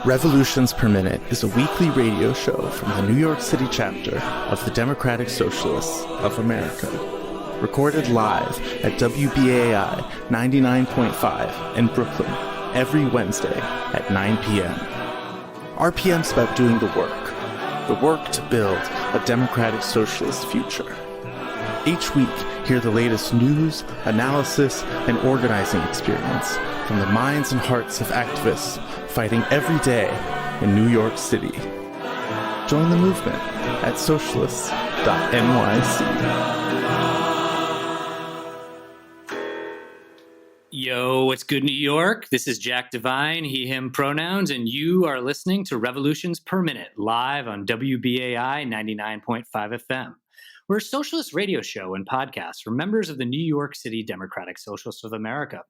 Revolutions Per Minute is a weekly radio show from the New York City chapter of the Democratic Socialists of America. Recorded live at WBAI 99.5 in Brooklyn every Wednesday at 9 p.m. RPM's about doing the work to build a democratic socialist future. Each week, hear the latest news, analysis, and organizing experience from the minds and hearts of activists fighting every day in New York City. Join the movement at socialist.nyc. Yo, what's good, New York? This is Jack Devine, he, him pronouns, and you are listening to Revolutions Per Minute, live on WBAI 99.5 FM. We're a socialist radio show and podcast for members of the New York City Democratic Socialists of America.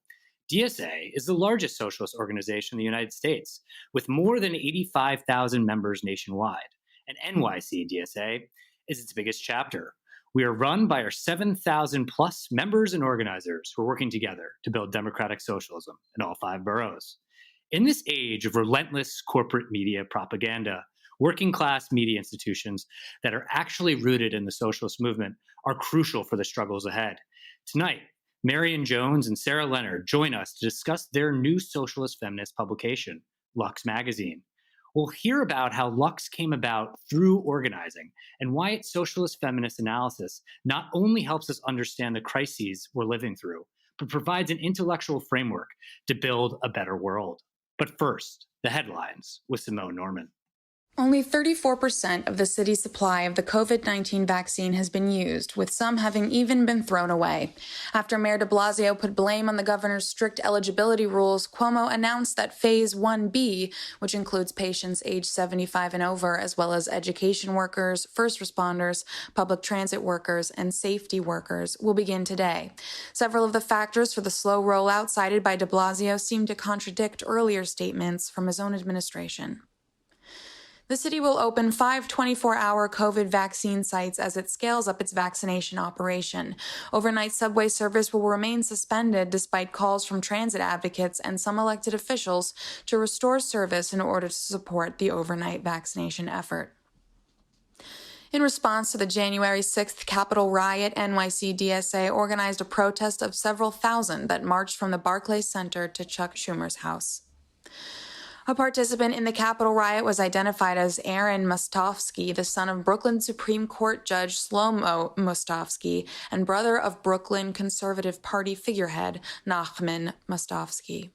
DSA is the largest socialist organization in the United States, with more than 85,000 members nationwide. And NYC DSA is its biggest chapter. We are run by our 7,000 plus members and organizers who are working together to build democratic socialism in all 5 boroughs. In this age of relentless corporate media propaganda, working class media institutions that are actually rooted in the socialist movement are crucial for the struggles ahead. Tonight, Marian Jones and Sarah Leonard join us to discuss their new socialist feminist publication, Lux Magazine. We'll hear about how Lux came about through organizing and why its socialist feminist analysis not only helps us understand the crises we're living through, but provides an intellectual framework to build a better world. But first, the headlines with Simone Norman. Only 34% of the city's supply of the COVID-19 vaccine has been used, with some having even been thrown away. After Mayor de Blasio put blame on the governor's strict eligibility rules, Cuomo announced that Phase 1B, which includes patients age 75 and over, as well as education workers, first responders, public transit workers, and safety workers, will begin today. Several of the factors for the slow rollout cited by de Blasio seem to contradict earlier statements from his own administration. The city will open 5 24-hour COVID vaccine sites as it scales up its vaccination operation. Overnight subway service will remain suspended despite calls from transit advocates and some elected officials to restore service in order to support the overnight vaccination effort. In response to the January 6th Capitol riot, NYC DSA organized a protest of several thousand that marched from the Barclays Center to Chuck Schumer's house. A participant in the Capitol riot was identified as Aaron Mostofsky, the son of Brooklyn Supreme Court Judge Shlomo Mostofsky and brother of Brooklyn Conservative Party figurehead Nachman Mostofsky.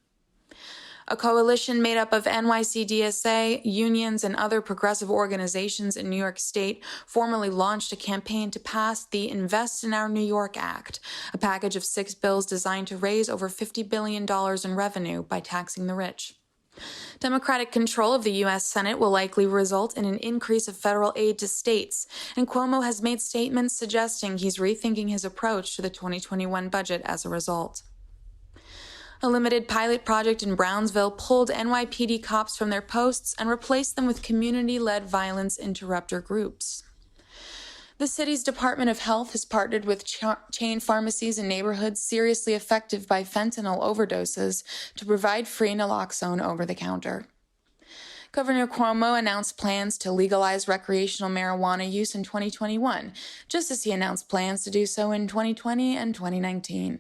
A coalition made up of NYC DSA, unions, and other progressive organizations in New York State formally launched a campaign to pass the Invest in Our New York Act, a package of 6 bills designed to raise over $50 billion in revenue by taxing the rich. Democratic control of the U.S. Senate will likely result in an increase of federal aid to states, and Cuomo has made statements suggesting he's rethinking his approach to the 2021 budget as a result. A limited pilot project in Brownsville pulled NYPD cops from their posts and replaced them with community-led violence interrupter groups. The city's Department of Health has partnered with chain pharmacies in neighborhoods seriously affected by fentanyl overdoses to provide free naloxone over the counter. Governor Cuomo announced plans to legalize recreational marijuana use in 2021, just as he announced plans to do so in 2020 and 2019.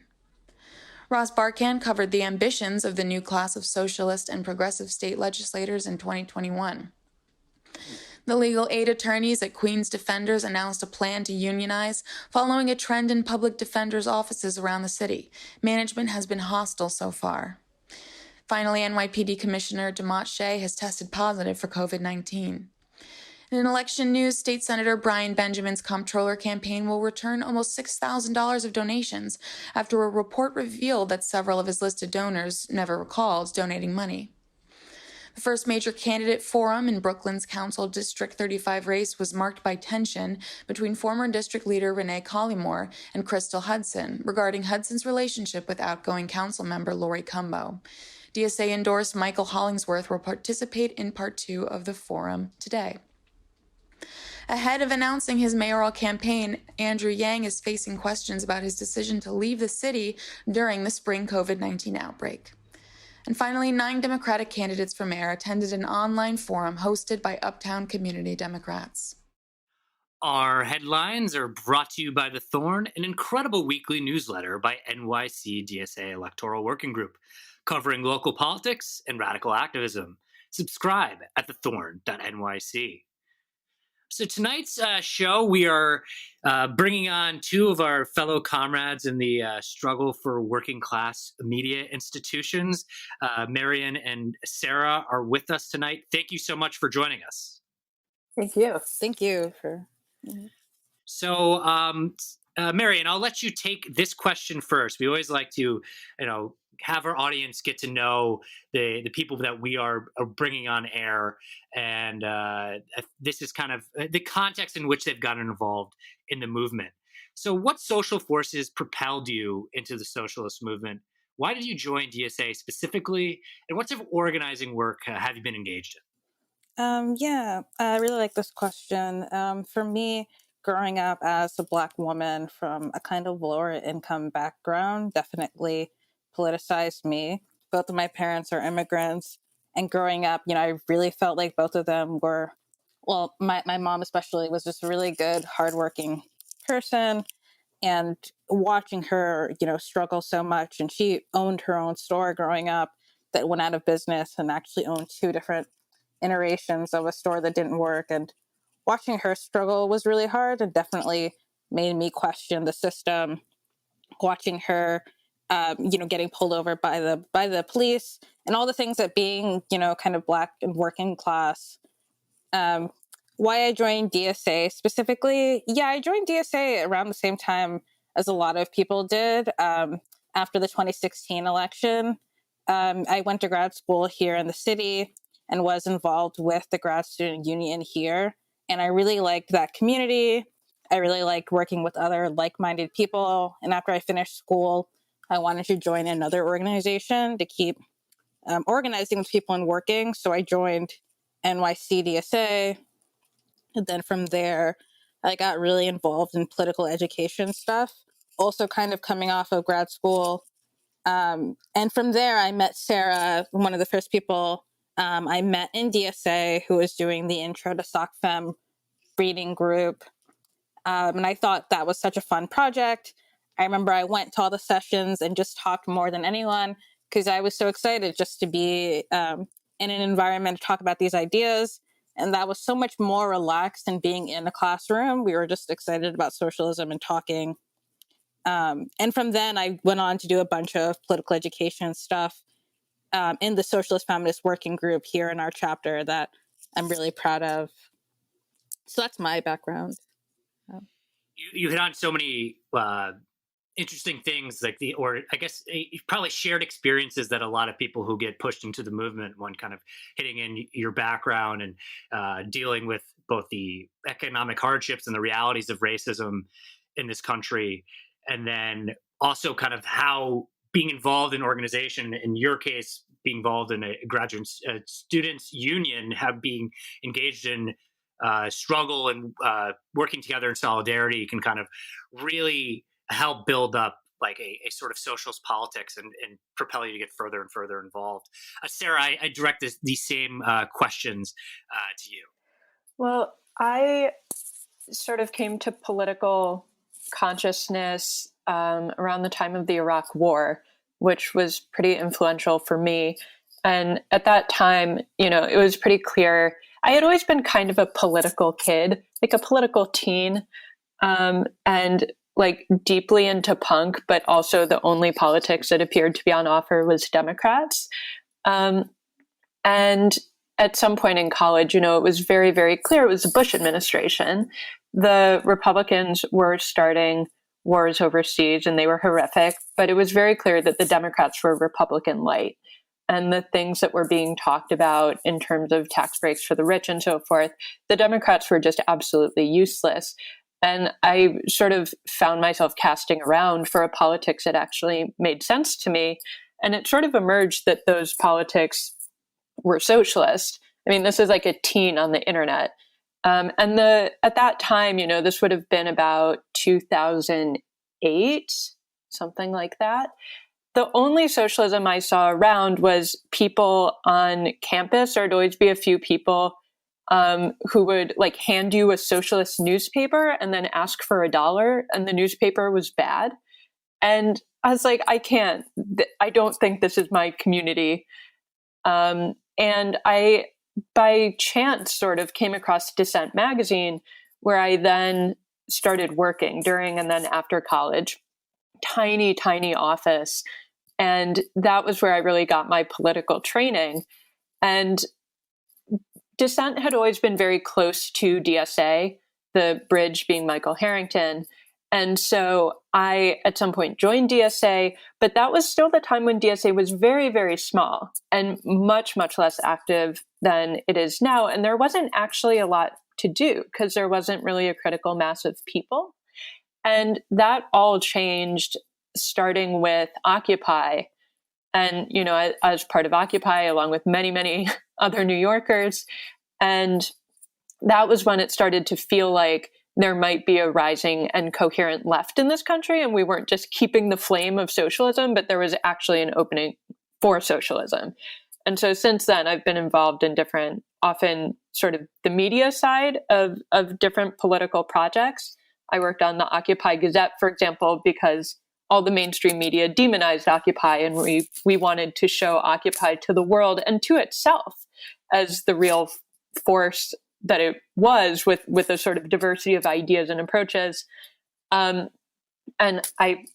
Ross Barkan covered the ambitions of the new class of socialist and progressive state legislators in 2021. The legal aid attorneys at Queens Defenders announced a plan to unionize, following a trend in public defenders' offices around the city. Management has been hostile so far. Finally, NYPD Commissioner DeMott Shea has tested positive for COVID-19. In election news, State Senator Brian Benjamin's comptroller campaign will return almost $6,000 of donations after a report revealed that several of his listed donors never recalled donating money. The first major candidate forum in Brooklyn's Council District 35 race was marked by tension between former district leader Renee Collymore and Crystal Hudson regarding Hudson's relationship with outgoing council member Lori Cumbo. DSA endorsed Michael Hollingsworth will participate in part 2 of the forum today. Ahead of announcing his mayoral campaign, Andrew Yang is facing questions about his decision to leave the city during the spring COVID-19 outbreak. And finally, 9 Democratic candidates for mayor attended an online forum hosted by Uptown Community Democrats. Our headlines are brought to you by The Thorn, an incredible weekly newsletter by NYC DSA Electoral Working Group, covering local politics and radical activism. Subscribe at thethorn.nyc. So tonight's show, we are bringing on 2 of our fellow comrades in the struggle for working class media institutions. Marian and Sarah are with us tonight. Thank you so much for joining us. Thank you. Thank you for. So, Marian, I'll let you take this question first. We always like to, have our audience get to know the people that we are bringing on air, and this is kind of the context in which they've gotten involved in the movement. So, what social forces propelled you into the socialist movement? Why did you join DSA specifically, and what type of organizing work have you been engaged in? Yeah, I really like this question. For me, growing up as a Black woman from a kind of lower income background definitely politicized me. Both of my parents are immigrants. And growing up, I really felt like both of them were, well, my mom especially was just a really good, hardworking person. And watching her, struggle so much. And she owned her own store growing up that went out of business and actually owned 2 different iterations of a store that didn't work, and watching her struggle was really hard and definitely made me question the system. Watching her getting pulled over by the police and all the things that being kind of Black and working class. Why I joined DSA specifically? Yeah, I joined DSA around the same time as a lot of people did. After the 2016 election, I went to grad school here in the city and was involved with the grad student union here. And I really liked that community. I really liked working with other like-minded people. And after I finished school, I wanted to join another organization to keep organizing with people and working. So I joined NYC DSA. And then from there, I got really involved in political education stuff, also kind of coming off of grad school. And from there, I met Sarah, one of the first people I met in DSA, who was doing the Intro to Soc Fem reading group. And I thought that was such a fun project. I remember I went to all the sessions and just talked more than anyone because I was so excited just to be in an environment to talk about these ideas. And that was so much more relaxed than being in a classroom. We were just excited about socialism and talking. And from then, I went on to do a bunch of political education stuff in the Socialist Feminist working group here in our chapter that I'm really proud of. So that's my background. You hit on so many interesting things, probably shared experiences that a lot of people who get pushed into the movement, one kind of hitting in your background and dealing with both the economic hardships and the realities of racism in this country, and then also kind of how being involved in organization, in your case, being involved in a graduate students union, have being engaged in struggle and working together in solidarity can kind of really help build up like a sort of socialist politics and propel you to get further and further involved. Sarah, I direct these same questions to you. Well, I sort of came to political consciousness around the time of the Iraq War, which was pretty influential for me. And at that time, it was pretty clear. I had always been kind of a political kid, like a political teen, and like deeply into punk, but also the only politics that appeared to be on offer was Democrats. And at some point in college, it was very, very clear it was the Bush administration. The Republicans were starting wars overseas and they were horrific, but it was very clear that the Democrats were Republican light. And the things that were being talked about in terms of tax breaks for the rich and so forth, the Democrats were just absolutely useless. And I sort of found myself casting around for a politics that actually made sense to me. And it sort of emerged that those politics were socialist. I mean, this is like a teen on the internet. And at that time, this would have been about 2008, something like that. the only socialism I saw around was people on campus. There'd always be a few people who would like hand you a socialist newspaper and then ask for $1, and the newspaper was bad. And I was like, I don't think this is my community. And I, by chance, sort of came across Dissent magazine, where I then started working during and then after college. Tiny, tiny office. And that was where I really got my political training. And Dissent had always been very close to DSA, the bridge being Michael Harrington. And so I, at some point, joined DSA, but that was still the time when DSA was very, very small and much, much less active than it is now. And there wasn't actually a lot to do because there wasn't really a critical mass of people. And that all changed starting with Occupy. And, you know, I was part of Occupy along with many, many other New Yorkers. And that was when it started to feel like there might be a rising and coherent left in this country. And we weren't just keeping the flame of socialism, but there was actually an opening for socialism. And so since then, I've been involved in different, often sort of the media side of different political projects. I worked on the Occupy Gazette, for example, because all the mainstream media demonized Occupy, and we wanted to show Occupy to the world and to itself as the real force that it was, with a sort of diversity of ideas and approaches. And I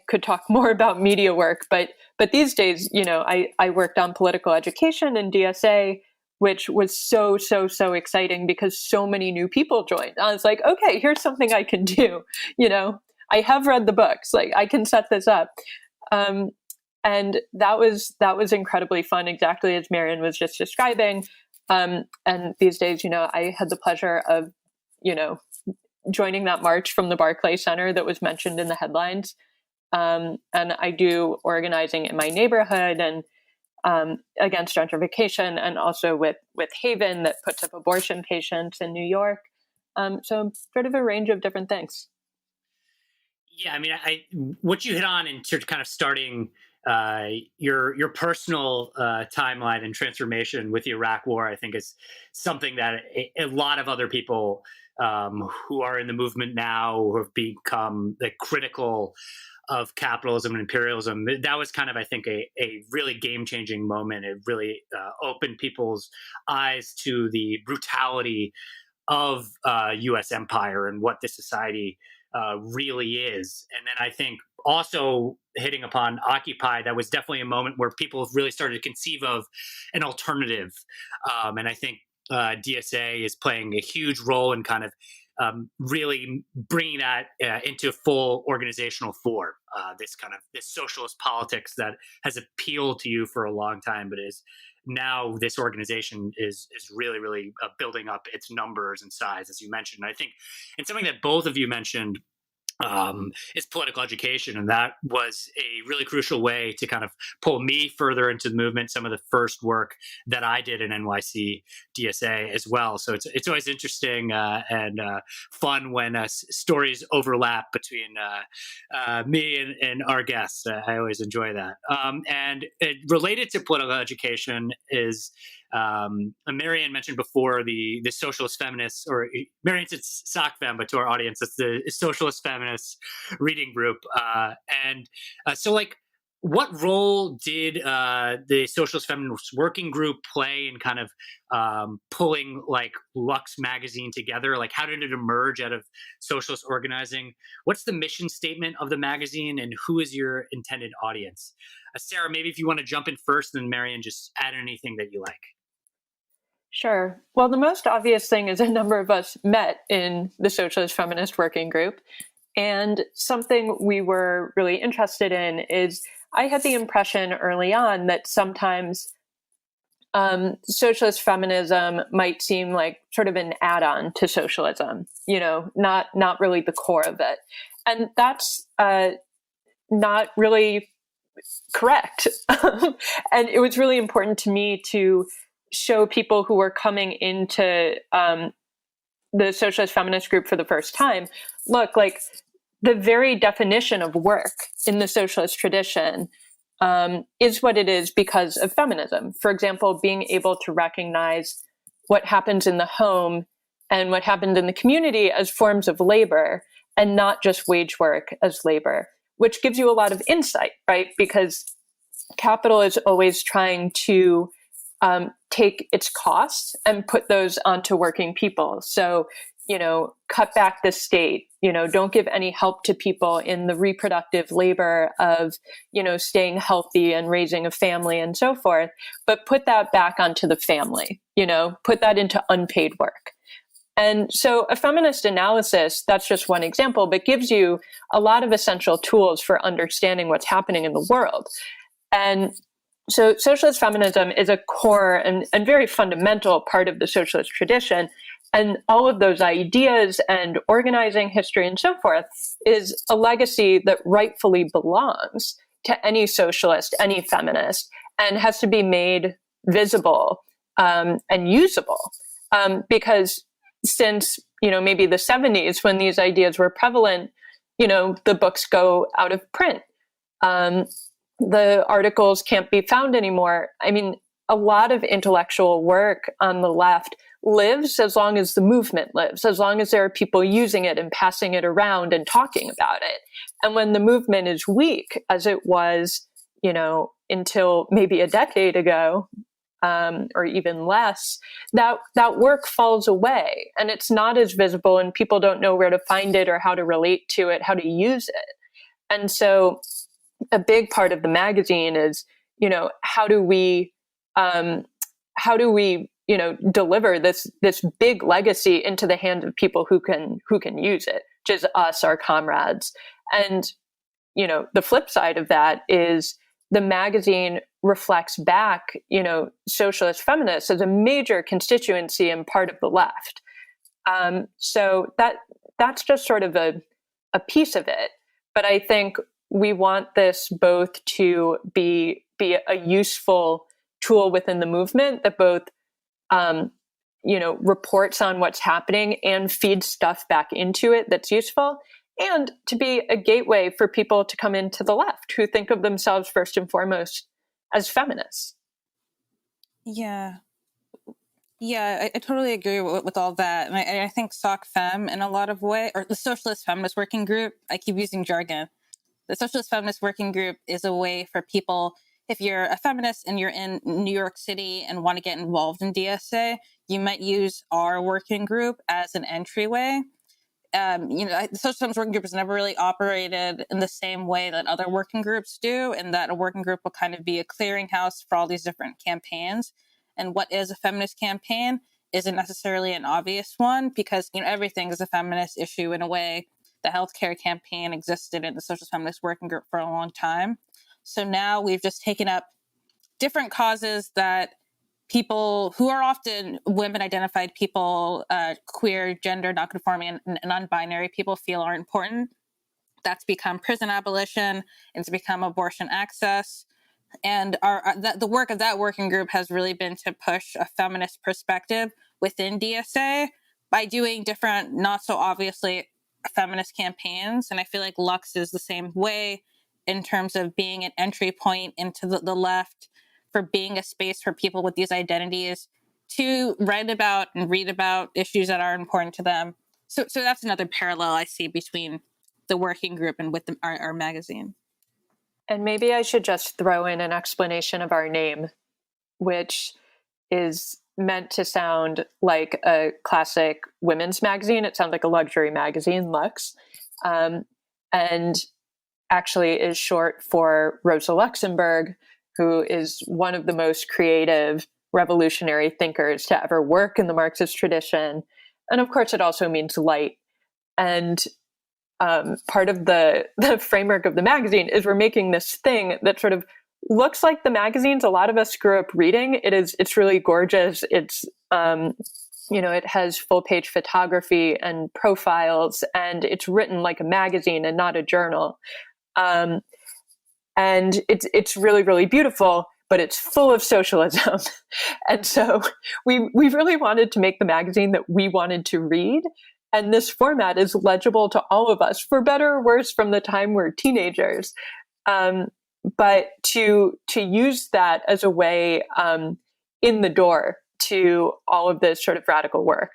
could talk more about media work, but these days, you know, I worked on political education in DSA, which was so exciting because so many new people joined. I was like, okay, here's something I can do. You know, I have read the books, like I can set this up. And that was incredibly fun, exactly as Marian was just describing. And these days, you know, I had the pleasure of, you know, joining that march from the Barclay Center that was mentioned in the headlines. And I do organizing in my neighborhood and against gentrification, and also with Haven that puts up abortion patients in New York. So sort of a range of different things. Yeah, I mean, what you hit on in terms of kind of starting your personal timeline and transformation with the Iraq War, I think is something that a lot of other people who are in the movement now, who have become critical of capitalism and imperialism, that was kind of, I think, a really game-changing moment. It really opened people's eyes to the brutality of U.S. empire and what this society really is. And then I think also hitting upon Occupy, that was definitely a moment where people really started to conceive of an alternative. And I think DSA is playing a huge role in kind of really bringing that into full organizational form. This socialist politics that has appealed to you for a long time, but is now this organization is really, really building up its numbers and size, as you mentioned. And I think, and something that both of you mentioned is political education. And that was a really crucial way to kind of pull me further into the movement, some of the first work that I did in NYC DSA as well. So it's always interesting and fun when stories overlap between me and our guests. I always enjoy that. And related to political education is Marian mentioned before the Socialist Feminists, or Marian said SOCFEM, but to our audience, it's the Socialist Feminists reading group. So like, what role did the Socialist Feminist Working Group play in kind of pulling like Lux Magazine together? Like, how did it emerge out of socialist organizing? What's the mission statement of the magazine, and who is your intended audience? Sarah, maybe if you want to jump in first, and then Marian, just add anything that you like. Sure. Well, the most obvious thing is a number of us met in the Socialist Feminist Working Group. And something we were really interested in is I had the impression early on that sometimes socialist feminism might seem like sort of an add-on to socialism, you know, not really the core of it. And that's not really correct. And it was really important to me to show people who were coming into the Socialist Feminist Group for the first time, look, like the very definition of work in the socialist tradition is what it is because of feminism. For example, being able to recognize what happens in the home and what happens in the community as forms of labor and not just wage work as labor, which gives you a lot of insight, right? Because capital is always trying to take its costs and put those onto working people. So, cut back the state, don't give any help to people in the reproductive labor of, staying healthy and raising a family and so forth, but put that back onto the family, put that into unpaid work. And so a feminist analysis, that's just one example, but gives you a lot of essential tools for understanding what's happening in the world. And so socialist feminism is a core and very fundamental part of the socialist tradition. And all of those ideas and organizing history and so forth is a legacy that rightfully belongs to any socialist, any feminist, and has to be made visible and usable. Because since, maybe the 70s, when these ideas were prevalent, the books go out of print. The articles can't be found anymore. I mean, a lot of intellectual work on the left lives as long as the movement lives, as long as there are people using it and passing it around and talking about it. And when the movement is weak, as it was, until maybe a decade ago, or even less, that work falls away and it's not as visible and people don't know where to find it or how to relate to it, how to use it. And so a big part of the magazine is, how do we deliver this big legacy into the hands of people who can use it, which is us, our comrades. And, the flip side of that is the magazine reflects back, socialist feminists as a major constituency and part of the left. So that's just sort of a piece of it. But I think we want this both to be a useful tool within the movement that both, reports on what's happening and feeds stuff back into it that's useful, and to be a gateway for people to come into the left who think of themselves first and foremost as feminists. Yeah, I totally agree with all that. And I think SOC-Fem in a lot of ways, or the Socialist Feminist Working Group, I keep using jargon. The Socialist Feminist Working Group is a way for people, if you're a feminist and you're in New York City and want to get involved in DSA, you might use our working group as an entryway. The Socialist Feminist Working Group has never really operated in the same way that other working groups do, and that a working group will kind of be a clearinghouse for all these different campaigns. And what is a feminist campaign isn't necessarily an obvious one, because everything is a feminist issue in a way. The healthcare campaign existed in the Socialist Feminist Working Group for a long time. So now we've just taken up different causes that people who are often women-identified people, queer, gender, non-conforming, and non-binary people feel are important. That's become prison abolition, it's become abortion access. And the work of that working group has really been to push a feminist perspective within DSA by doing different, not so obviously feminist campaigns. And I feel like Lux is the same way in terms of being an entry point into the left, for being a space for people with these identities to write about and read about issues that are important to them. So that's another parallel I see between the working group and with our magazine. And maybe I should just throw in an explanation of our name, which is meant to sound like a classic women's magazine. It sounds like a luxury magazine, Lux, and actually is short for Rosa Luxemburg, who is one of the most creative revolutionary thinkers to ever work in the Marxist tradition. And of course, it also means light. And part of the framework of the magazine is we're making this thing that sort of looks like the magazines a lot of us grew up reading. It's really gorgeous. It's, it has full page photography and profiles, and it's written like a magazine and not a journal. And it's really, really beautiful, but it's full of socialism. And so we really wanted to make the magazine that we wanted to read. And this format is legible to all of us, for better or worse, from the time we're teenagers. but to use that as a way in the door to all of this sort of radical work.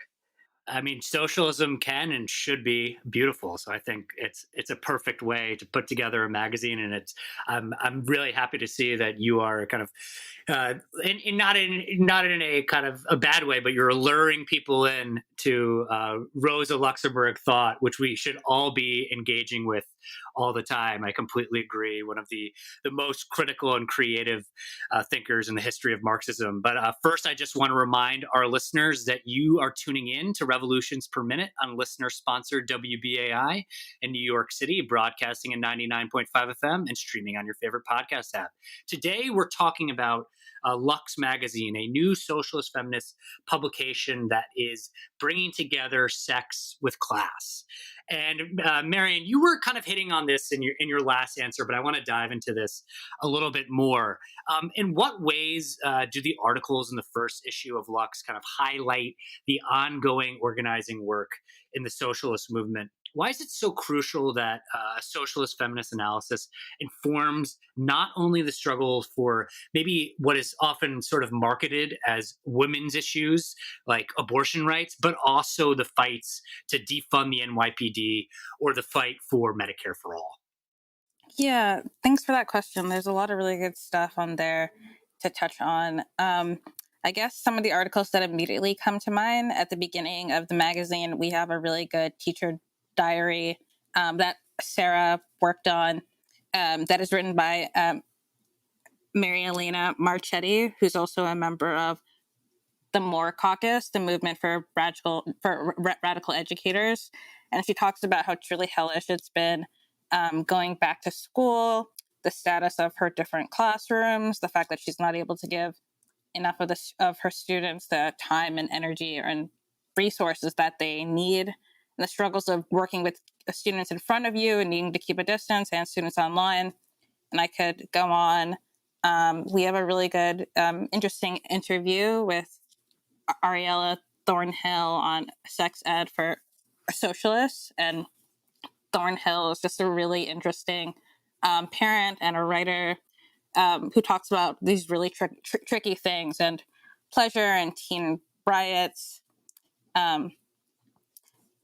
I mean, socialism can and should be beautiful. So I think it's a perfect way to put together a magazine, and I'm really happy to see that you are kind of not in a kind of a bad way, but you're luring people in to Rosa Luxemburg thought, which we should all be engaging with all the time. I completely agree. One of the most critical and creative thinkers in the history of Marxism. But first, I just want to remind our listeners that you are tuning in to Revolutions Per Minute on listener-sponsored WBAI in New York City, broadcasting at 99.5 FM and streaming on your favorite podcast app. Today, we're talking about Lux Magazine, a new socialist feminist publication that is bringing together sex with class. And Marian, you were kind of hitting on this in your last answer, but I want to dive into this a little bit more. In what ways do the articles in the first issue of Lux kind of highlight the ongoing organizing work in the socialist movement? Why is it so crucial that a socialist feminist analysis informs not only the struggle for maybe what is often sort of marketed as women's issues like abortion rights, but also the fights to defund the NYPD or the fight for Medicare for all? Yeah, thanks for that question. There's a lot of really good stuff on there to touch on. I guess some of the articles that immediately come to mind at the beginning of the magazine, we have a really good teacher diary that Sarah worked on that is written by Marian Marchetti, who's also a member of the MORE Caucus, the movement for radical educators. And she talks about how truly hellish it's been going back to school, the status of her different classrooms, the fact that she's not able to give enough of her students the time and energy and resources that they need, and the struggles of working with students in front of you and needing to keep a distance, and students online. And I could go on. We have a really good, interesting interview with Ariella Thornhill on sex ed for Socialists. And Thornhill is just a really interesting parent and a writer who talks about these really tricky things and pleasure and teen riots.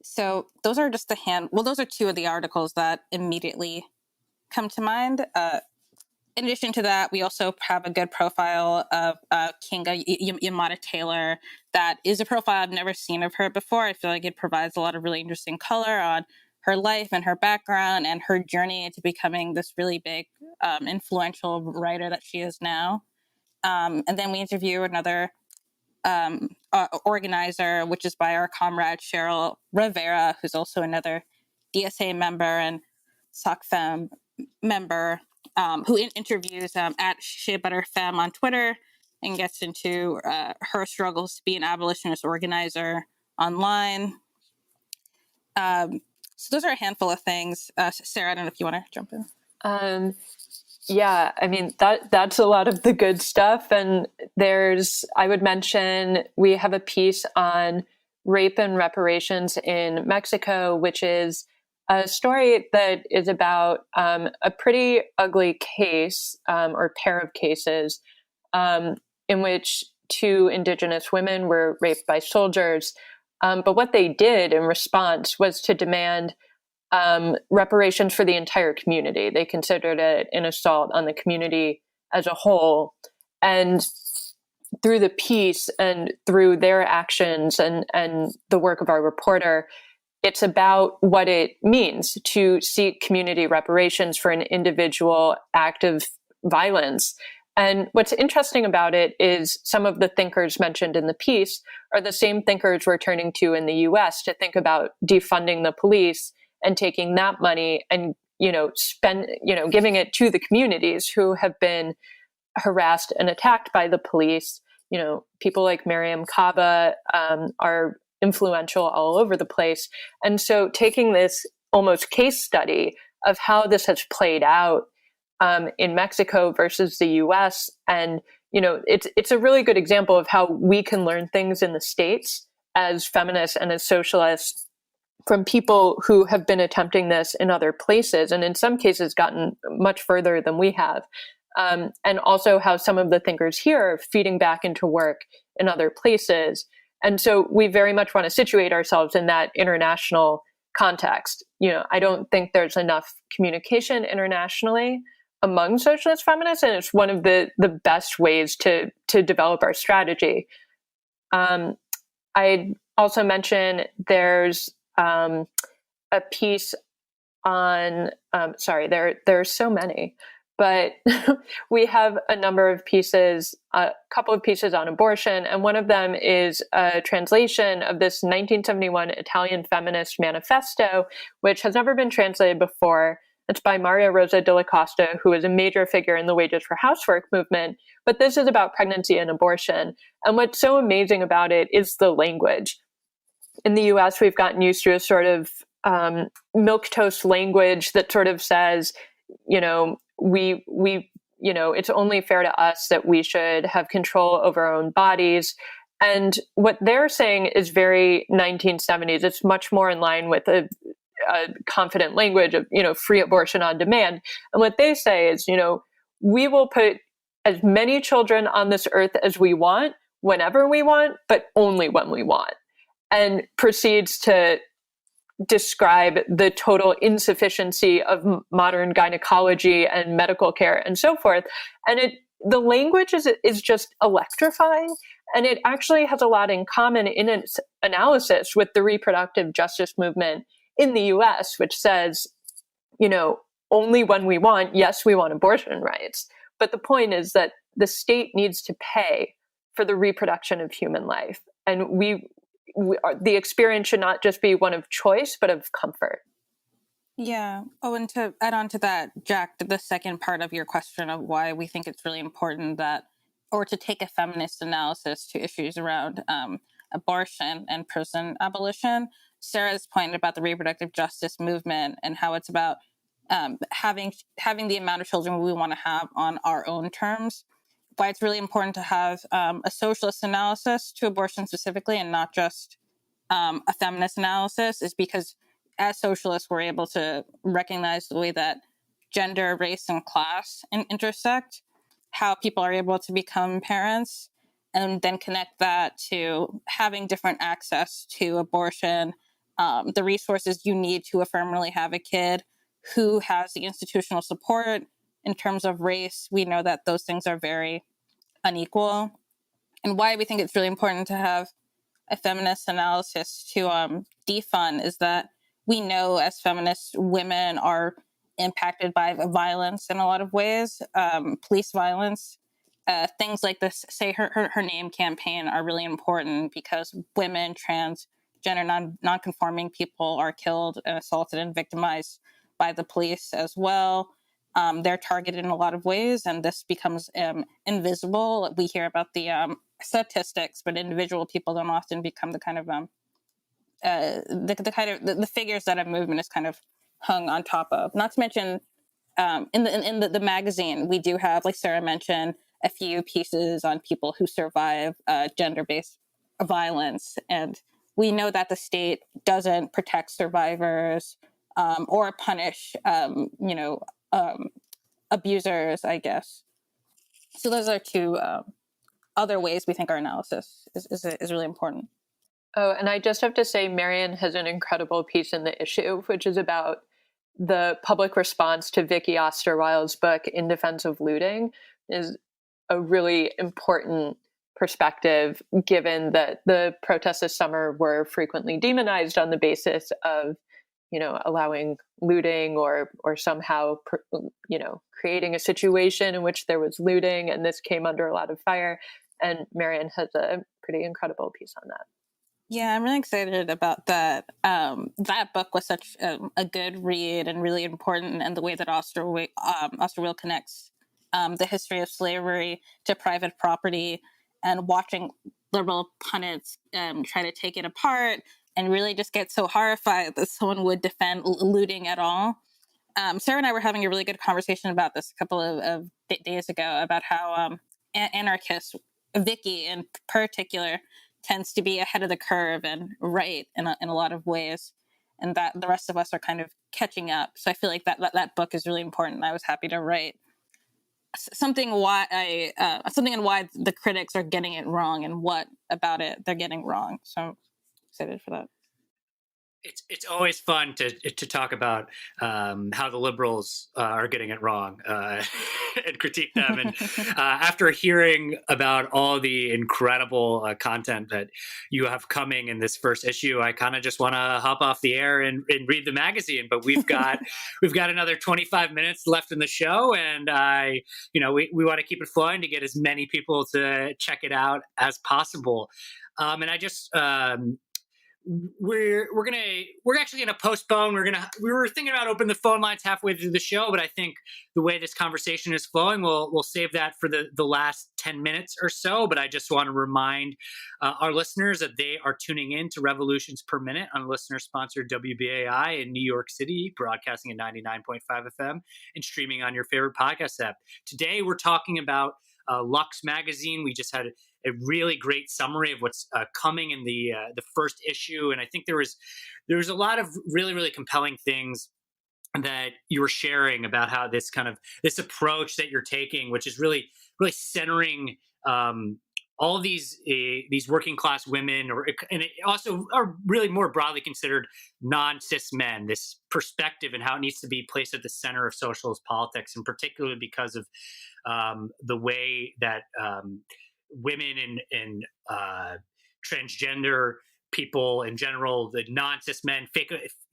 So those are just those are two of the articles that immediately come to mind. In addition to that, we also have a good profile of Kinga Yamada-Taylor. That is a profile I've never seen of her before. I feel like it provides a lot of really interesting color on her life and her background and her journey into becoming this really big, influential writer that she is now. And then we interview another organizer, which is by our comrade Cheryl Rivera, who's also another DSA member and SOCFEM member, who interviews at Shea Butter Femme on Twitter and gets into her struggles to be an abolitionist organizer online. So those are a handful of things. Sarah, I don't know if you want to jump in. Yeah, I mean, that's a lot of the good stuff. And I would mention, we have a piece on rape and reparations in Mexico, which is a story that is about a pretty ugly case or pair of cases in which two indigenous women were raped by soldiers. But what they did in response was to demand reparations for the entire community. They considered it an assault on the community as a whole. And through the piece and through their actions and the work of our reporter, it's about what it means to seek community reparations for an individual act of violence. And what's interesting about it is some of the thinkers mentioned in the piece are the same thinkers we're turning to in the US to think about defunding the police and taking that money and, giving it to the communities who have been harassed and attacked by the police. People like Miriam Kaba are influential all over the place. And so taking this almost case study of how this has played out in Mexico versus the US, and it's a really good example of how we can learn things in the States as feminists and as socialists from people who have been attempting this in other places, and in some cases gotten much further than we have. And also how some of the thinkers here are feeding back into work in other places. And so we very much want to situate ourselves in that international context. I don't think there's enough communication internationally among socialist feminists, and it's one of the best ways to develop our strategy. I'd also mention there's a piece on, there are so many, but we have a number of pieces, a couple of pieces on abortion, and one of them is a translation of this 1971 Italian feminist manifesto, which has never been translated before. It's by Maria Rosa Della Costa, who is a major figure in the Wages for Housework movement, but this is about pregnancy and abortion. And what's so amazing about it is the language. In the US, we've gotten used to a sort of milquetoast language that sort of says, it's only fair to us that we should have control over our own bodies. And what they're saying is very 1970s. It's much more in line with a confident language of, free abortion on demand. And what they say is, we will put as many children on this earth as we want, whenever we want, but only when we want. And proceeds to describe the total insufficiency of modern gynecology and medical care and so forth. And the language is just electrifying. And it actually has a lot in common in its analysis with the reproductive justice movement in the US, which says, only when we want, yes, we want abortion rights. But the point is that the state needs to pay for the reproduction of human life. And the experience should not just be one of choice, but of comfort. Yeah. Oh, and to add on to that, Jack, the second part of your question of why we think it's really important to take a feminist analysis to issues around abortion and prison abolition. Sarah's point about the reproductive justice movement and how it's about having the amount of children we want to have on our own terms. Why it's really important to have a socialist analysis to abortion specifically and not just a feminist analysis is because as socialists, we're able to recognize the way that gender, race, and class intersect, how people are able to become parents, and then connect that to having different access to abortion, the resources you need to affirmatively have a kid, who has the institutional support. In terms of race, we know that those things are very unequal. And why we think it's really important to have a feminist analysis to defund is that we know as feminists, women are impacted by violence in a lot of ways, police violence. Things like this Say Her Name campaign are really important because women, transgender, non-conforming people are killed and assaulted and victimized by the police as well. They're targeted in a lot of ways, and this becomes invisible. We hear about the statistics, but individual people don't often become the kind of the figures that a movement is kind of hung on top of. Not to mention, in the magazine, we do have, like Sarah mentioned, a few pieces on people who survive gender-based violence, and we know that the state doesn't protect survivors or punish, abusers, I guess. So those are two other ways we think our analysis is really important. Oh, and I just have to say, Marian has an incredible piece in the issue, which is about the public response to Vicky Osterweil's book, In Defense of Looting, is a really important perspective, given that the protests this summer were frequently demonized on the basis of, allowing looting or somehow, creating a situation in which there was looting, and this came under a lot of fire. And Marian has a pretty incredible piece on that. Yeah, I'm really excited about that. That book was such a good read and really important, and the way that Osterweil connects the history of slavery to private property, and watching liberal pundits try to take it apart and really just get so horrified that someone would defend looting at all. Sarah and I were having a really good conversation about this a couple of days ago about how anarchists, Vicky in particular, tends to be ahead of the curve and right in a lot of ways. and that the rest of us are kind of catching up. So I feel like that book is really important. I was happy to write something in why the critics are getting it wrong and what about it they're getting wrong. So I'm excited for that. It's always fun to talk about how the liberals are getting it wrong and critique them. And after hearing about all the incredible content that you have coming in this first issue, I kind of just want to hop off the air and read the magazine. But we've got another 25 minutes left in the show, and we want to keep it flowing to get as many people to check it out as possible. And I just. We're actually gonna postpone. We were thinking about opening the phone lines halfway through the show, but I think the way this conversation is flowing, we'll save that for the last 10 minutes or so. But I just want to remind our listeners that they are tuning in to Revolutions Per Minute on listener-sponsored WBAI in New York City, broadcasting at 99.5 FM and streaming on your favorite podcast app. Today, we're talking about Lux Magazine. We just had a really great summary of what's coming in the first issue, and I think there was a lot of really, really compelling things that you were sharing about how this approach that you're taking, which is really, really centering all of these working class women, and it also are really more broadly considered non-cis men. This perspective and how it needs to be placed at the center of socialist politics, and particularly because of the way that women and transgender people in general, the non-cis men,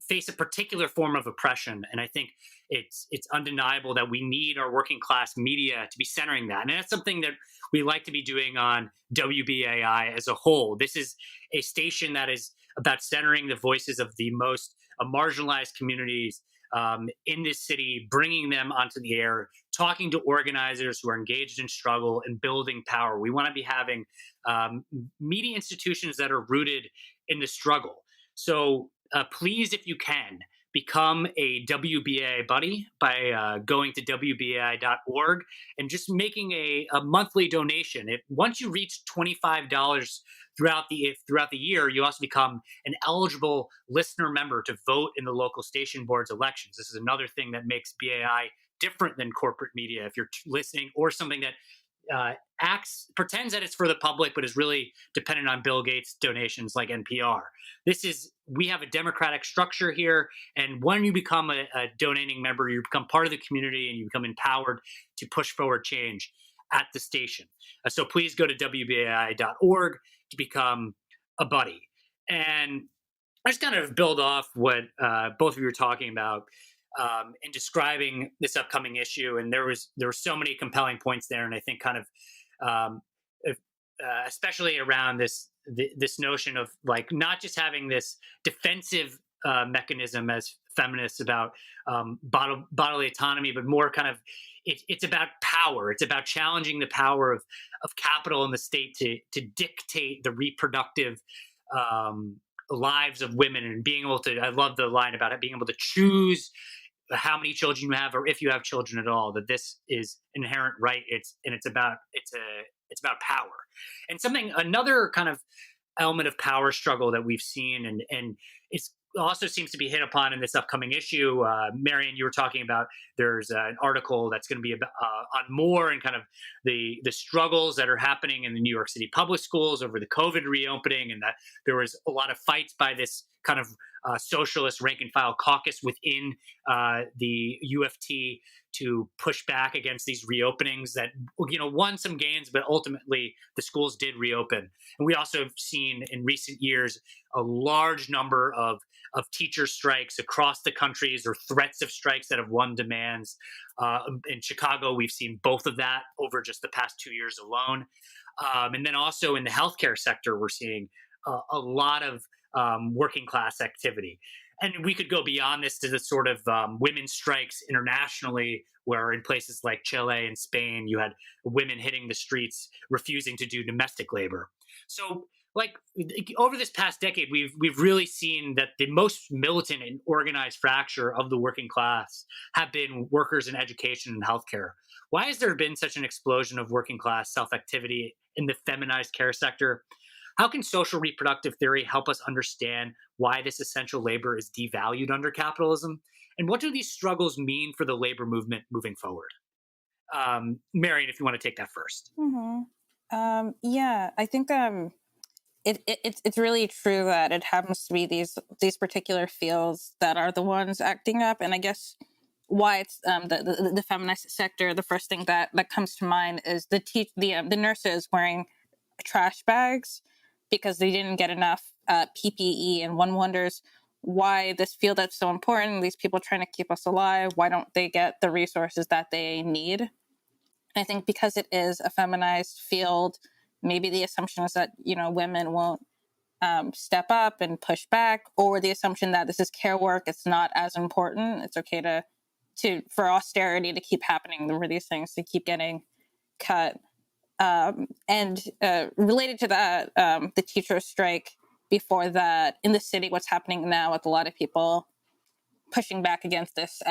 face a particular form of oppression. And I think it's undeniable that we need our working class media to be centering that. And that's something that we like to be doing on WBAI as a whole. This is a station that is about centering the voices of the most marginalized communities in this city, bringing them onto the air, talking to organizers who are engaged in struggle and building power. We want to be having media institutions that are rooted in the struggle. So please, if you can, become a WBAI buddy by going to WBAI.org and just making a monthly donation. Once you reach $25 throughout the year, you also become an eligible listener member to vote in the local station board's elections. This is another thing that makes BAI different than corporate media. If you're listening, or something that pretends that it's for the public, but is really dependent on Bill Gates donations like NPR. We have a democratic structure here. And when you become a donating member, you become part of the community and you become empowered to push forward change at the station. So please go to WBAI.org to become a buddy. And I just kind of build off what both of you were talking about in describing this upcoming issue, and there were so many compelling points there, and I think kind of especially around this notion of like not just having this defensive mechanism as feminists about bodily autonomy, but more kind of it's about power. It's about challenging the power of capital and the state to dictate the reproductive lives of women, and being able to, I love the line about it, being able to choose how many children you have, or if you have children at all, that this is an inherent right. It's about power. And another kind of element of power struggle that we've seen, and it's also seems to be hit upon in this upcoming issue. Marian, you were talking about there's an article that's going to be about, on more and kind of the struggles that are happening in the New York City public schools over the COVID reopening, and that there was a lot of fights by this kind of socialist rank and file caucus within the UFT to push back against these reopenings that, won some gains, but ultimately the schools did reopen. And we also have seen in recent years a large number of teacher strikes across the country, or threats of strikes that have won demands. In Chicago, we've seen both of that over just the past 2 years alone. And then also in the healthcare sector, we're seeing a lot of working class activity. And we could go beyond this to the sort of women's strikes internationally, where in places like Chile and Spain, you had women hitting the streets, refusing to do domestic labor. So like over this past decade, we've really seen that the most militant and organized fracture of the working class have been workers in education and healthcare. Why has there been such an explosion of working class self-activity in the feminized care sector? How can social reproductive theory help us understand why this essential labor is devalued under capitalism? And what do these struggles mean for the labor movement moving forward? Marian, if you want to take that first. Yeah, I think it's really true that it happens to be these particular fields that are the ones acting up, and I guess why it's the feminist sector. The first thing that comes to mind is the nurses wearing trash bags because they didn't get enough PPE, and one wonders why this field that's so important, these people trying to keep us alive, why don't they get the resources that they need? And I think because it is a feminized field, maybe the assumption is that women won't step up and push back, or the assumption that this is care work, it's not as important, it's okay for austerity to keep happening, for these things to keep getting cut. And related to that, the teacher strike before that, in the city, what's happening now with a lot of people pushing back against this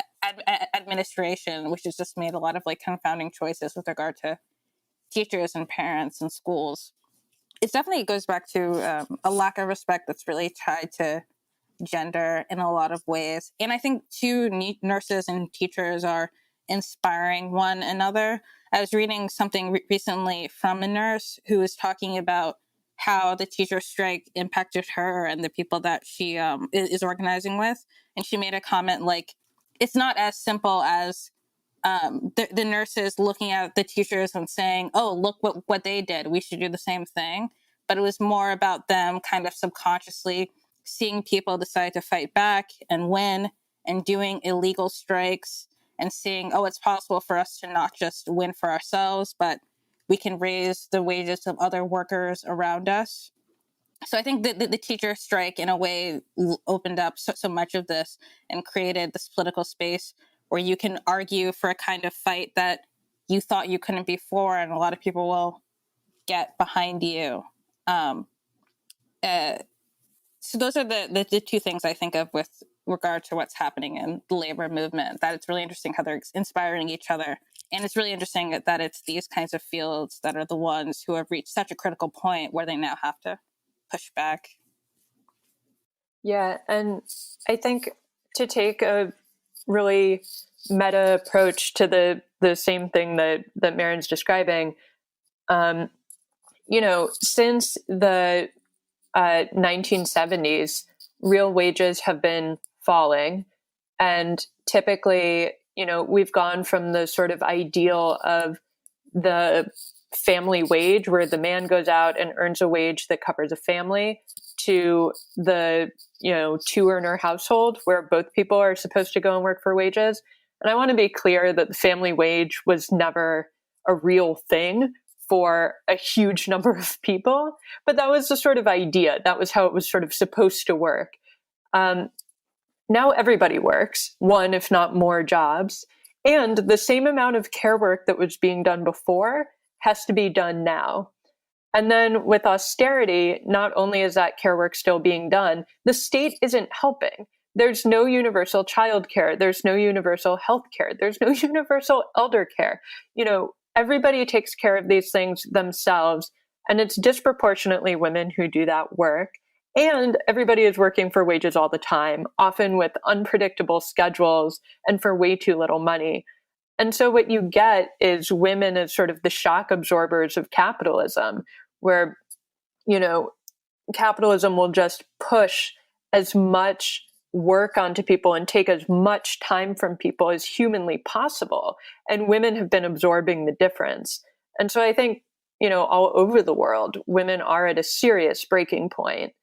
administration, which has just made a lot of confounding choices with regard to teachers and parents and schools. It definitely goes back to a lack of respect that's really tied to gender in a lot of ways. And I think nurses and teachers are inspiring one another. I was reading something recently from a nurse who was talking about how the teacher strike impacted her and the people that she is organizing with. And she made a comment like, it's not as simple as the nurses looking at the teachers and saying, oh, look what they did, we should do the same thing. But it was more about them kind of subconsciously seeing people decide to fight back and win and doing illegal strikes and seeing, oh, it's possible for us to not just win for ourselves, but we can raise the wages of other workers around us. So I think that the teacher strike, in a way, opened up so much of this and created this political space where you can argue for a kind of fight that you thought you couldn't before, and a lot of people will get behind you. So those are the two things I think of with regard to what's happening in the labor movement, that it's really interesting how they're inspiring each other. And it's really interesting that it's these kinds of fields that are the ones who have reached such a critical point where they now have to push back. Yeah, and I think to take a really meta approach to the same thing that Marian's describing, since the 1970s, real wages have been falling. And typically, we've gone from the sort of ideal of the family wage, where the man goes out and earns a wage that covers a family, to the, two-earner household where both people are supposed to go and work for wages. And I want to be clear that the family wage was never a real thing for a huge number of people, but that was the sort of idea. That was how it was sort of supposed to work. Now everybody works, one, if not more jobs, and the same amount of care work that was being done before has to be done now. And then with austerity, not only is that care work still being done, the state isn't helping. There's no universal childcare. There's no universal health care. There's no universal elder care. Everybody takes care of these things themselves, and it's disproportionately women who do that work. And everybody is working for wages all the time, often with unpredictable schedules and for way too little money. And so what you get is women as sort of the shock absorbers of capitalism, where, capitalism will just push as much work onto people and take as much time from people as humanly possible. And women have been absorbing the difference. And so I think, all over the world, women are at a serious breaking point.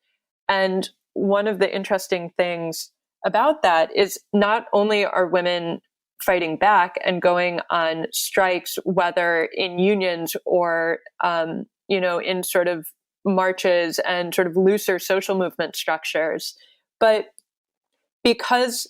And one of the interesting things about that is not only are women fighting back and going on strikes, whether in unions or, in sort of marches and sort of looser social movement structures, but because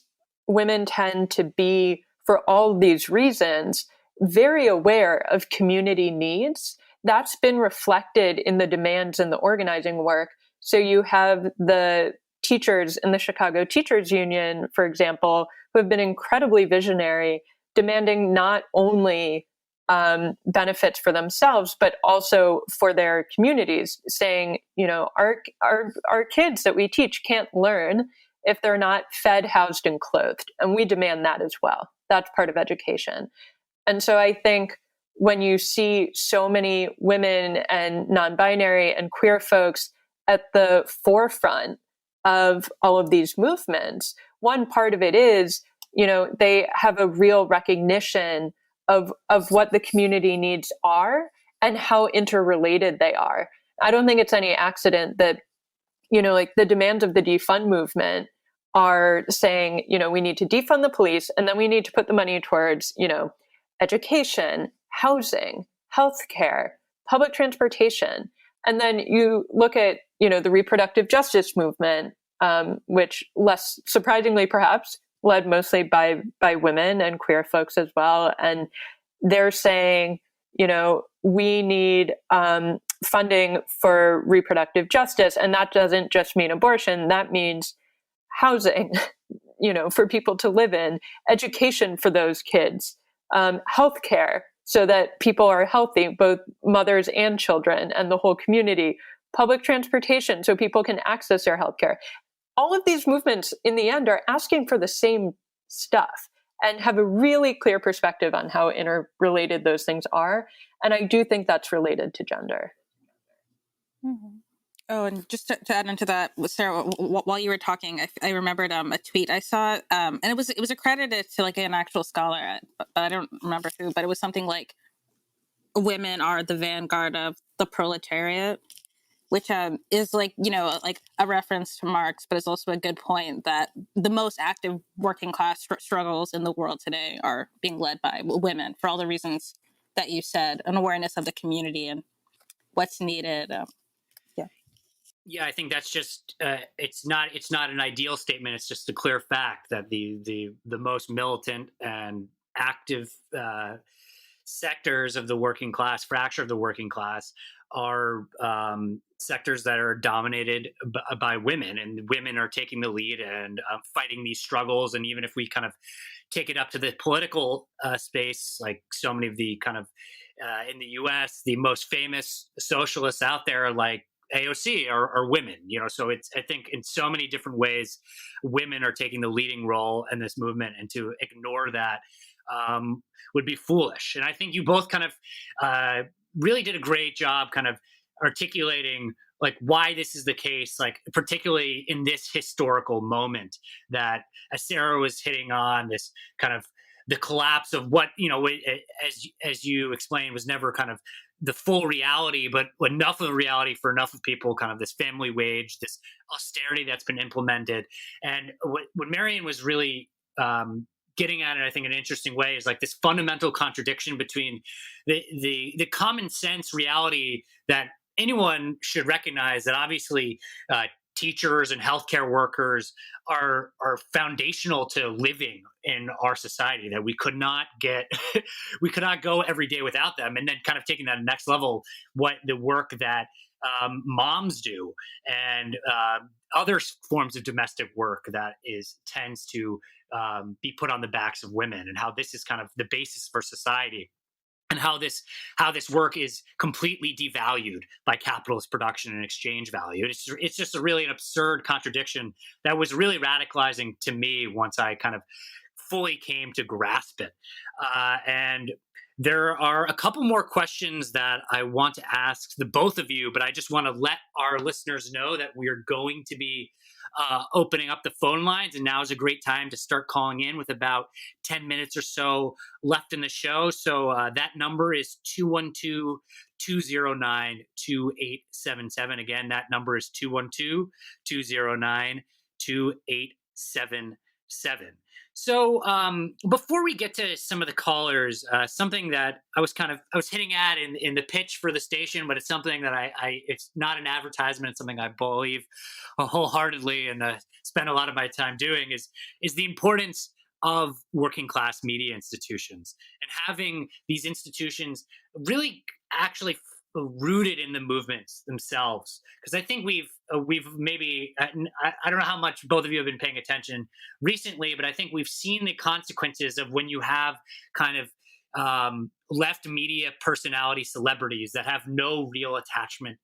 women tend to be, for all these reasons, very aware of community needs, that's been reflected in the demands and the organizing work. So you have the teachers in the Chicago Teachers Union, for example, who have been incredibly visionary, demanding not only benefits for themselves, but also for their communities, saying, our kids that we teach can't learn if they're not fed, housed, and clothed. And we demand that as well. That's part of education. And so I think when you see so many women and non-binary and queer folks at the forefront of all of these movements, one part of it is, they have a real recognition of what the community needs are and how interrelated they are. I don't think it's any accident that, the demands of the defund movement are saying, we need to defund the police, and then we need to put the money towards, education, housing, healthcare, public transportation. And then you look at, the reproductive justice movement, which, less surprisingly perhaps, led mostly by women and queer folks as well. And they're saying, we need funding for reproductive justice. And that doesn't just mean abortion. That means housing, for people to live in, education for those kids, healthcare so that people are healthy, both mothers and children and the whole community, public transportation so people can access their healthcare. All of these movements in the end are asking for the same stuff and have a really clear perspective on how interrelated those things are. And I do think that's related to gender. Mm-hmm. Oh, and just to add into that, Sarah, while you were talking, I remembered a tweet I saw, and it was accredited to like an actual scholar, but I don't remember who, but it was something like, women are the vanguard of the proletariat, which is like, like a reference to Marx, but it's also a good point that the most active working class struggles in the world today are being led by women for all the reasons that you said, an awareness of the community and what's needed. Yeah, I think that's just it's not an ideal statement. It's just a clear fact that the most militant and active sectors of the working class, fracture of the working class, are sectors that are dominated by women, and women are taking the lead and fighting these struggles. And even if we kind of take it up to the political space, like so many of the kind of in the U.S., the most famous socialists out there, like AOC, are women, so I think in so many different ways, women are taking the leading role in this movement, and to ignore that would be foolish. And I think you both kind of really did a great job kind of articulating like why this is the case, like particularly in this historical moment that, as Sarah was hitting on, this kind of the collapse of what, as you explained, was never kind of the full reality, but enough of a reality for enough of people, kind of this family wage, this austerity that's been implemented. And what Marian was really getting at it, I think, in an interesting way, is like this fundamental contradiction between the common sense reality that anyone should recognize, that obviously teachers and healthcare workers are foundational to living in our society, that we could not go every day without them. And then kind of taking that next level, what the work that moms do and other forms of domestic work that tends to be put on the backs of women, and how this is kind of the basis for society. And how this work is completely devalued by capitalist production and exchange value. It's just an absurd contradiction that was really radicalizing to me once I kind of fully came to grasp it. And there are a couple more questions that I want to ask the both of you, but I just want to let our listeners know that we are going to be opening up the phone lines, and now is a great time to start calling in with about 10 minutes or so left in the show. So that number is 212-209-2877. Again, that number is 212-209-2877. So before we get to some of the callers, something that I was hitting at in the pitch for the station, but it's something that it's not an advertisement. It's something I believe wholeheartedly and spend a lot of my time doing is the importance of working class media institutions, and having these institutions really actually rooted in the movements themselves. Because I think we've maybe, I don't know how much both of you have been paying attention recently, but I think we've seen the consequences of when you have kind of left media personality celebrities that have no real attachment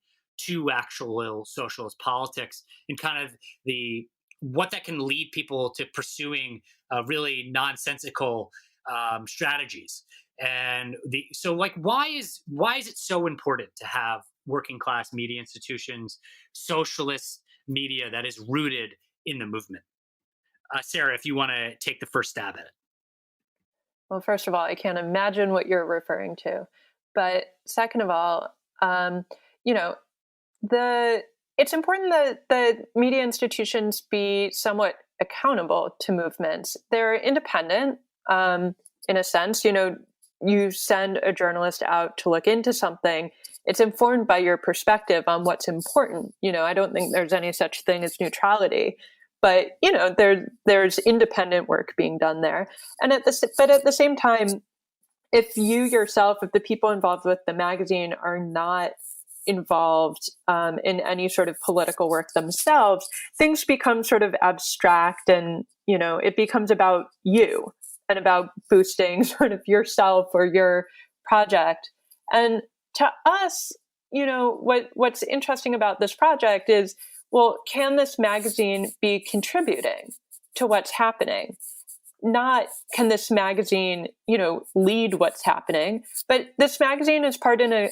to actual socialist politics, and kind of what that can lead people to pursuing really nonsensical strategies. And why is it so important to have working class media institutions, socialist media that is rooted in the movement? Sarah, if you want to take the first stab at it. Well, first of all, I can't imagine what you're referring to. But second of all, it's important that the media institutions be somewhat accountable to movements. They're independent, in a sense. You send a journalist out to look into something. It's informed by your perspective on what's important. I don't think there's any such thing as neutrality. But there's independent work being done there, but at the same time, if the people involved with the magazine are not involved in any sort of political work themselves, things become sort of abstract, and it becomes about you and about boosting sort of yourself or your project. And to us, what's interesting about this project is, well, can this magazine be contributing to what's happening? Not can this magazine, lead what's happening, but this magazine is part of an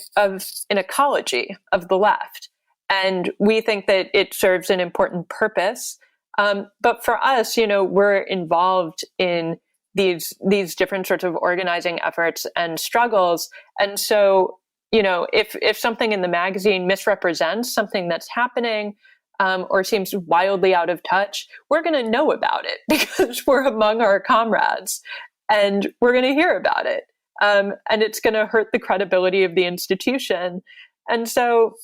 ecology of the left. And we think that it serves an important purpose. But for us, we're involved in these different sorts of organizing efforts and struggles. And so, if something in the magazine misrepresents something that's happening, or seems wildly out of touch, we're going to know about it because we're among our comrades, and we're going to hear about it. And it's going to hurt the credibility of the institution. And so,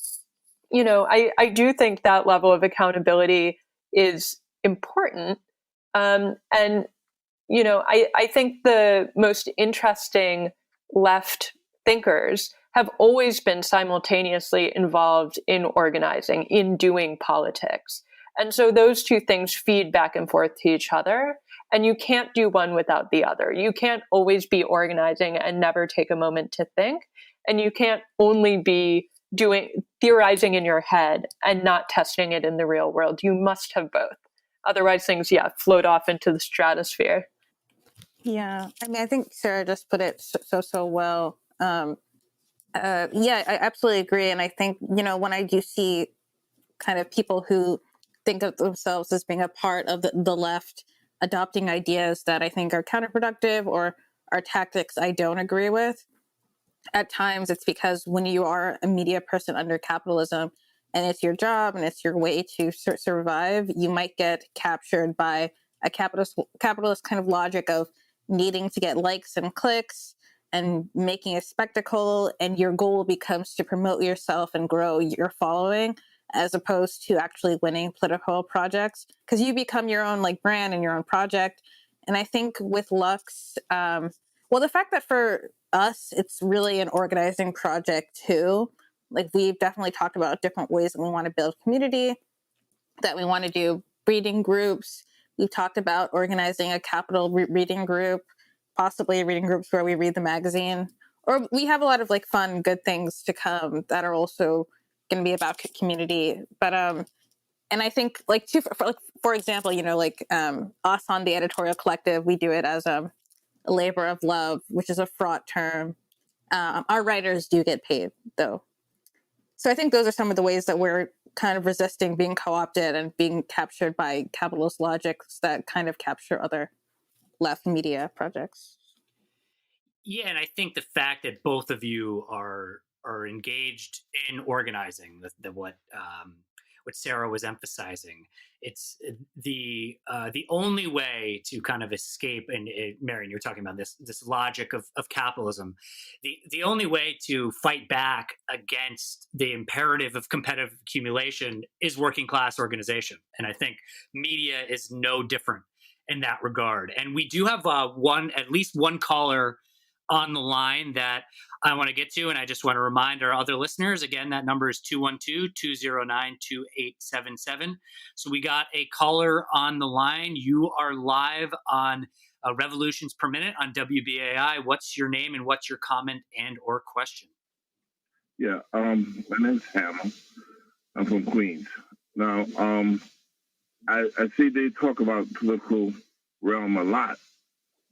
I do think that level of accountability is important. I think the most interesting left thinkers have always been simultaneously involved in organizing, in doing politics. And so those two things feed back and forth to each other, and you can't do one without the other. You can't always be organizing and never take a moment to think, and you can't only be theorizing in your head and not testing it in the real world. You must have both. Otherwise things, float off into the stratosphere. Yeah, I think Sarah just put it so well. I absolutely agree. And I think, when I do see kind of people who think of themselves as being a part of the left adopting ideas that I think are counterproductive or are tactics I don't agree with, at times it's because when you are a media person under capitalism and it's your job and it's your way to survive, you might get captured by a capitalist kind of logic of needing to get likes and clicks and making a spectacle, and your goal becomes to promote yourself and grow your following, as opposed to actually winning political projects, because you become your own brand and your own project. And I think with Lux, the fact that for us it's really an organizing project too. We've definitely talked about different ways that we want to build community, that we want to do reading groups. We've talked about organizing a capital reading group, possibly reading groups where we read the magazine, or we have a lot of fun, good things to come that are also going to be about community. But and I think for example, us on the editorial collective, we do it as a labor of love, which is a fraught term. Our writers do get paid though, so I think those are some of the ways that we're kind of resisting being co-opted and being captured by capitalist logics that kind of capture other left media projects. Yeah, and I think the fact that both of you are engaged in organizing, what Sarah was emphasizing, it's the only way to kind of escape. And Marian, you were talking about this logic of capitalism. The only way to fight back against the imperative of competitive accumulation is working class organization, and I think media is no different in that regard. And we do have at least one caller on the line that I want to get to, and I just want to remind our other listeners, again, that number is 212-209-2877. So we got a caller on the line. You are live on Revolutions Per Minute on WBAI. What's your name and what's your comment and or question? Yeah, my name's Hammer. I'm from Queens. Now, I see they talk about political realm a lot,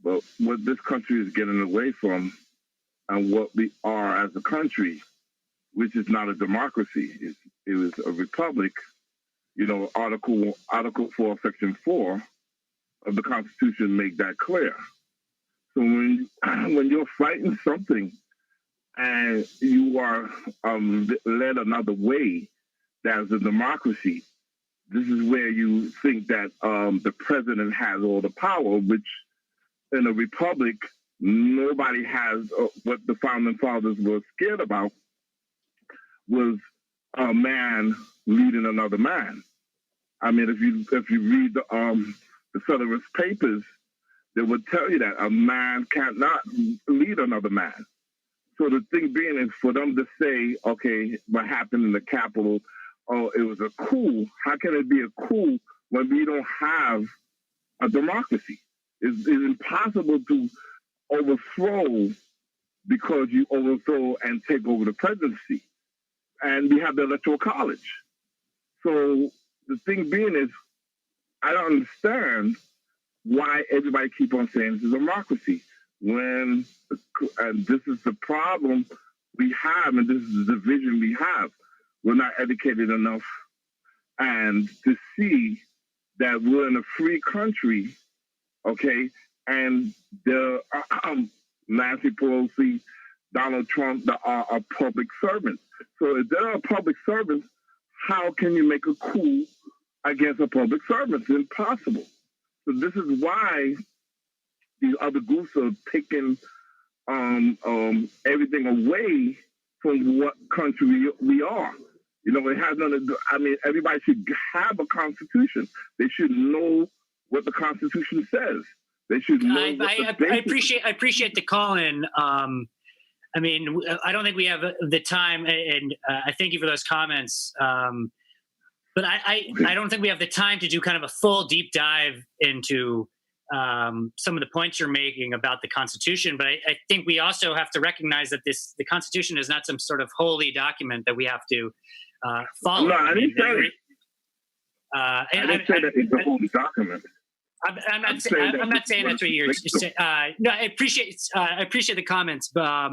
but what this country is getting away from and what we are as a country, which is not a democracy, it was a republic. You know, Article 4, Section 4 of the Constitution make that clear. So when you're fighting something and you are led another way, that's a democracy, this is where you think that the president has all the power, which in a republic, nobody has. What the founding fathers were scared about was a man leading another man. I mean, if you read the Federalist Papers, they would tell you that a man cannot lead another man. So the thing being is for them to say, okay, what happened in the Capitol, oh, it was a coup. How can it be a coup when we don't have a democracy? It's impossible to overthrow because you overthrow and take over the presidency. And we have the Electoral College. So the thing being is, I don't understand why everybody keep on saying it's a democracy when, and this is the problem we have, and this is the division we have. We're not educated enough and to see that we're in a free country, okay, and the Nancy Pelosi, Donald Trump, that are public servants. So if they're a public servant, how can you make a coup against a public servant? It's impossible. So this is why these other groups are taking everything away from what country we are. You know, it has nothing to do. I mean, everybody should have a constitution. They should know what the Constitution says. They should know. I appreciate the call in. I mean, I don't think we have the time, and I thank you for those comments. But I don't think we have the time to do kind of a full deep dive into some of the points you're making about the Constitution. But I think we also have to recognize that the Constitution is not some sort of holy document that we have to follow. No, I didn't say I didn't say that it's a holy document. I'm not saying that's what you're saying. No, I appreciate the comments, but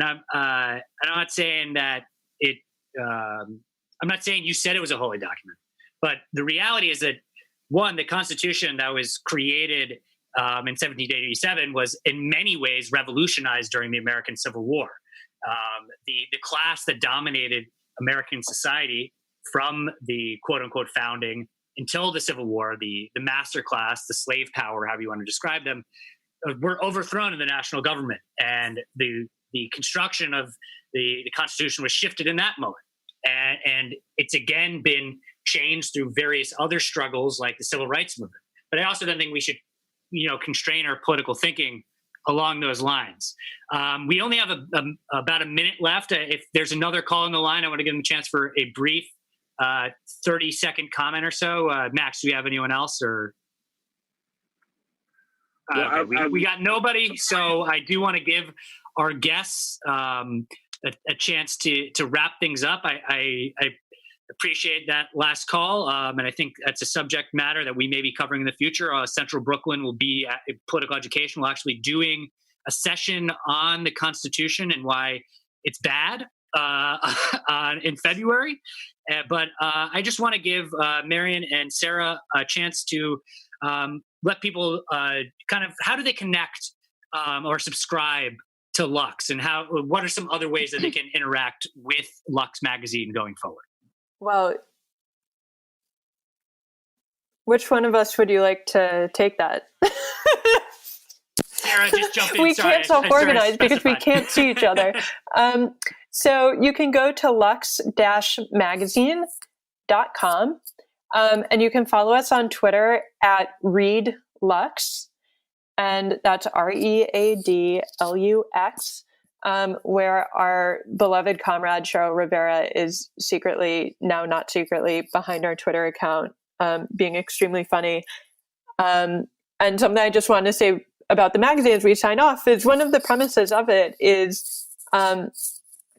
and I'm not saying that it. I'm not saying you said it was a holy document, but the reality is that one, the Constitution that was created in 1787 was in many ways revolutionized during the American Civil War. The class that dominated American society from the quote unquote founding until the Civil War, the master class, the slave power, however you want to describe them, were overthrown in the national government. And the construction of the Constitution was shifted in that moment. And it's again been changed through various other struggles like the Civil Rights Movement. But I also don't think we should, constrain our political thinking along those lines. We only have about a minute left. If there's another call on the line, I want to give them a chance for a brief 30-second comment or so. Max, do you have anyone else? Or we got nobody, so I do want to give our guests a chance to wrap things up. I appreciate that last call, and I think that's a subject matter that we may be covering in the future. Central Brooklyn will be at Political Education. We're actually doing a session on the Constitution and why it's bad in February. But I just want to give Marian and Sarah a chance to let people kind of, how do they connect or subscribe to Lux, and what are some other ways that they can interact with Lux Magazine going forward? Well, which one of us would you like to take that? Sarah, just jump in. We can't self-organize because we can't see each other. So you can go to lux-magazine.com, and you can follow us on Twitter at ReadLux. And that's ReadLux, where our beloved comrade Cheryl Rivera is secretly, now not secretly, behind our Twitter account, being extremely funny. And something I just want to say about the magazine as we sign off is one of the premises of it is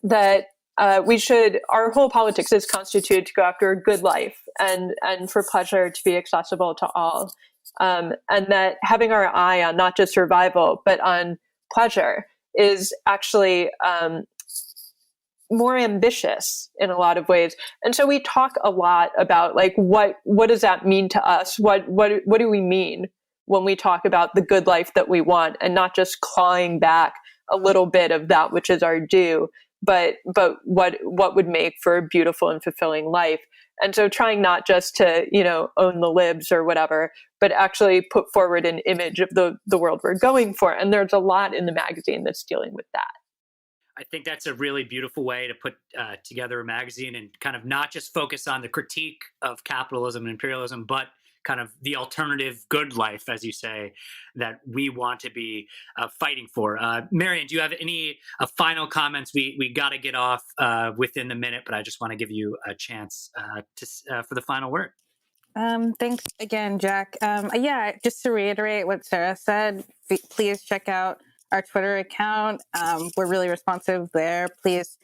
that our whole politics is constituted to go after a good life and for pleasure to be accessible to all. And that having our eye on not just survival, but on pleasure is actually more ambitious in a lot of ways. And so we talk a lot about like, what does that mean to us? What do we mean when we talk about the good life that we want, and not just clawing back a little bit of that which is our due, but what would make for a beautiful and fulfilling life. And so trying not just to, own the libs or whatever, but actually put forward an image of the world we're going for. And there's a lot in the magazine that's dealing with that. I think that's a really beautiful way to put together a magazine and kind of not just focus on the critique of capitalism and imperialism, but kind of the alternative good life, as you say, that we want to be fighting for. Marian, do you have any final comments? We got to get off within the minute, but I just want to give you a chance for the final word. Thanks again, Jack. Just to reiterate what Sarah said, please check out our Twitter account. We're really responsive there. Please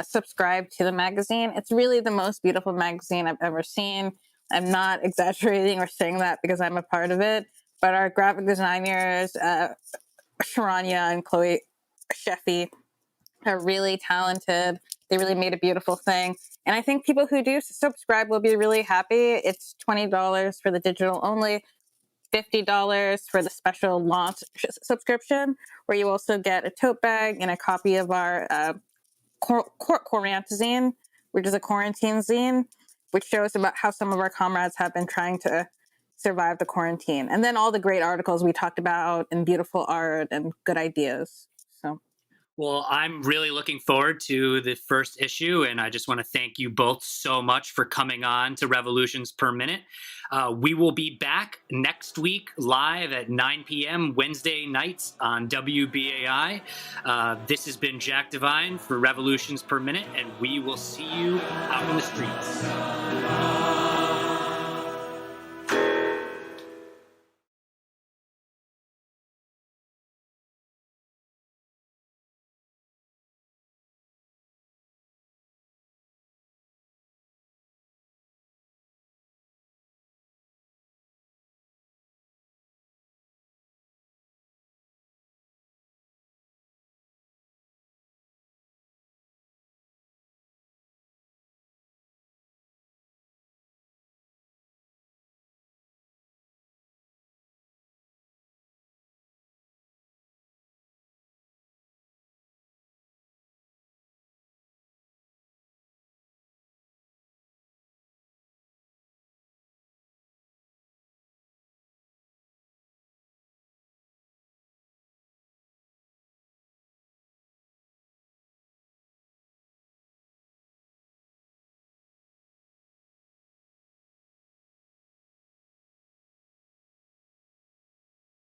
subscribe to the magazine. It's really the most beautiful magazine I've ever seen. I'm not exaggerating or saying that because I'm a part of it, but our graphic designers, Sharanya and Chloe Sheffy, are really talented. They really made a beautiful thing. And I think people who do subscribe will be really happy. It's $20 for the digital only, $50 for the special launch subscription, where you also get a tote bag and a copy of our Quarantine, which is a quarantine zine, which shows about how some of our comrades have been trying to survive the quarantine. And then all the great articles we talked about and beautiful art and good ideas. So, well, I'm really looking forward to the first issue, and I just want to thank you both so much for coming on to Revolutions Per Minute. We will be back next week live at 9 p.m. Wednesday nights on WBAI. This has been Jack Devine for Revolutions Per Minute, and we will see you out in the streets.